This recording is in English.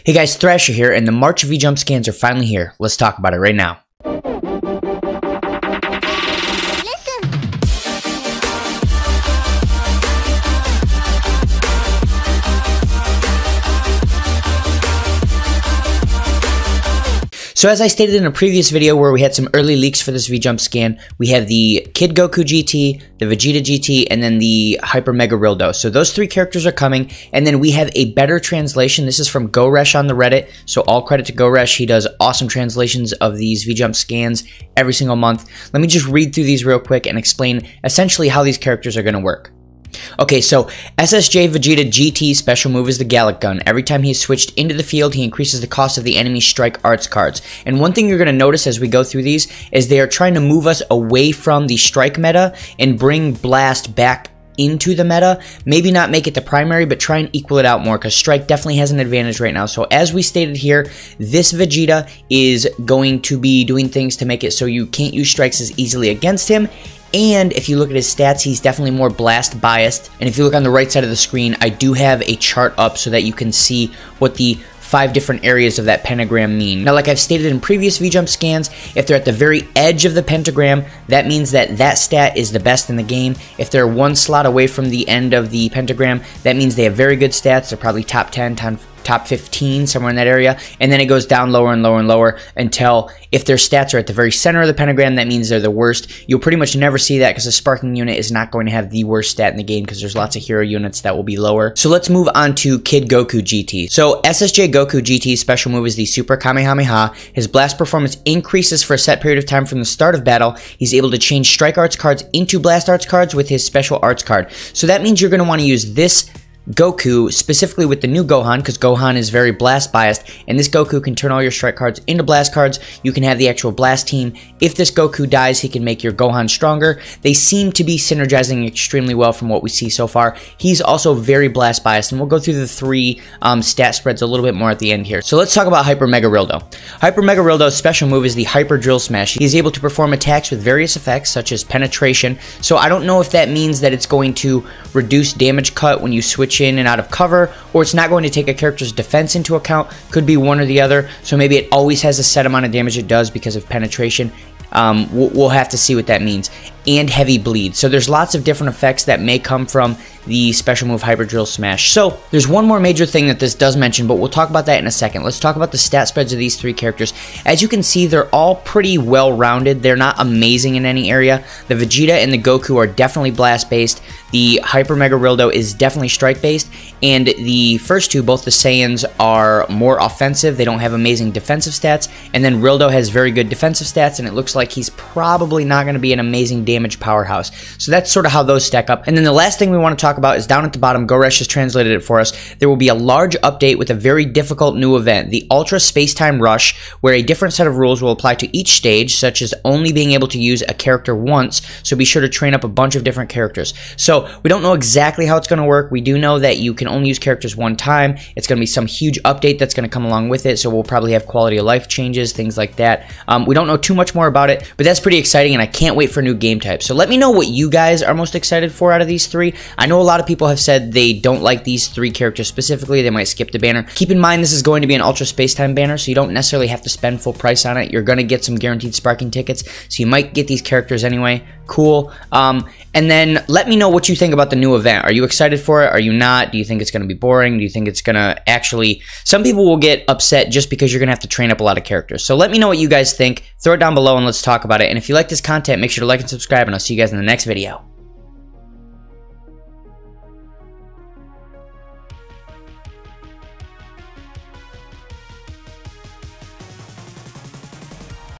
Hey guys, Thrasher here, and the March V-Jump scans are finally here. Let's talk about it right now. So as I stated in a previous video where we had some early leaks for this V-Jump scan, we have the Kid Goku GT, the Vegeta GT, and then the Hyper Mega Rilldo. So those three characters are coming, and then we have a better translation. This is from GoResh on the Reddit, so all credit to GoResh. He does awesome translations of these V-Jump scans every single month. Let me just read through these real quick and explain essentially how these characters are going to work. Okay, so SSJ Vegeta GT special move is the Gallic Gun. Every time he is switched into the field, he increases the cost of the enemy strike arts cards. And one thing you're going to notice as we go through these is they are trying to move us away from the strike meta and bring blast back into the meta. Maybe not make it the primary, but try and equal it out more, because strike definitely has an advantage right now. So as we stated here, this Vegeta is going to be doing things to make it so you can't use strikes as easily against him. And if you look at his stats, he's definitely more blast biased. And if you look on the right side of the screen, I do have a chart up so that you can see what the 5 different areas of that pentagram mean. Now, like I've stated in previous V-Jump scans, if they're at the very edge of the pentagram, that means that that stat is the best in the game. If they're one slot away from the end of the pentagram, that means they have very good stats. They're probably top 10, top 15, somewhere in that area. And then it goes down lower and lower and lower until if their stats are at the very center of the pentagram, that means they're the worst. You'll pretty much never see that because the sparking unit is not going to have the worst stat in the game because there's lots of hero units that will be lower. So let's move on to Kid Goku GT. So SSJ Goku GT's special move is the Super Kamehameha. His blast performance increases for a set period of time from the start of battle. He's able to change strike arts cards into blast arts cards with his special arts card. So that means you're going to want to use this Goku, specifically with the new Gohan, because Gohan is very blast biased, and this Goku can turn all your strike cards into blast cards. You can have the actual blast team. If this Goku dies, he can make your Gohan stronger. They seem to be synergizing extremely well from what we see so far. He's also very blast biased, and we'll go through the 3 stat spreads a little bit more at the end here. So let's talk about Hyper Mega Rilldo. Hyper Mega Rilldo's special move is the Hyper Drill Smash. He's able to perform attacks with various effects, such as penetration. So I don't know if that means that it's going to reduce damage cut when you switch in and out of cover, or it's not going to take a character's defense into account. Could be one or the other. So maybe it always has a set amount of damage it does because of penetration. We'll have to see what that means. And heavy bleed. So there's lots of different effects that may come from the special move Hyper Drill Smash. So there's one more major thing that this does mention, but we'll talk about that in a second. Let's talk about the stat spreads of these 3 characters. As you can see, they're all pretty well rounded. They're not amazing in any area. The Vegeta and the Goku are definitely blast based. The Hyper Mega Rilldo is definitely strike based, and the first 2, both the Saiyans, are more offensive. They don't have amazing defensive stats, and then Rilldo has very good defensive stats, and it looks like he's probably not going to be an amazing damage powerhouse. So that's sort of how those stack up. And then the last thing we want to talk about is down at the bottom. GoResh has translated it for us. There will be a large update with a very difficult new event, the Ultra Spacetime Rush, where a different set of rules will apply to each stage, such as only being able to use a character once, so be sure to train up a bunch of different characters. So we don't know exactly how it's going to work. We do know that you can only use characters one time. It's going to be some huge update that's going to come along with it, so we'll probably have quality of life changes, things like that. We don't know too much more about it, but that's pretty exciting, and I can't wait for new game types. So let me know what you guys are most excited for out of these 3. I know a lot of people have said they don't like these 3 characters specifically. They might skip the banner. Keep in mind this is going to be an Ultra Spacetime banner, so you don't necessarily have to spend full price on it. You're going to get some guaranteed sparking tickets, so you might get these characters anyway. Cool. And then let me know what you think about the new event. Are you excited for it? Are you not? Do you think it's going to be boring? Do you think it's going to actually... Some people will get upset just because you're going to have to train up a lot of characters. So let me know what you guys think. Throw it down below and let's talk about it. And if you like this content, make sure to like and subscribe, and I'll see you guys in the next video.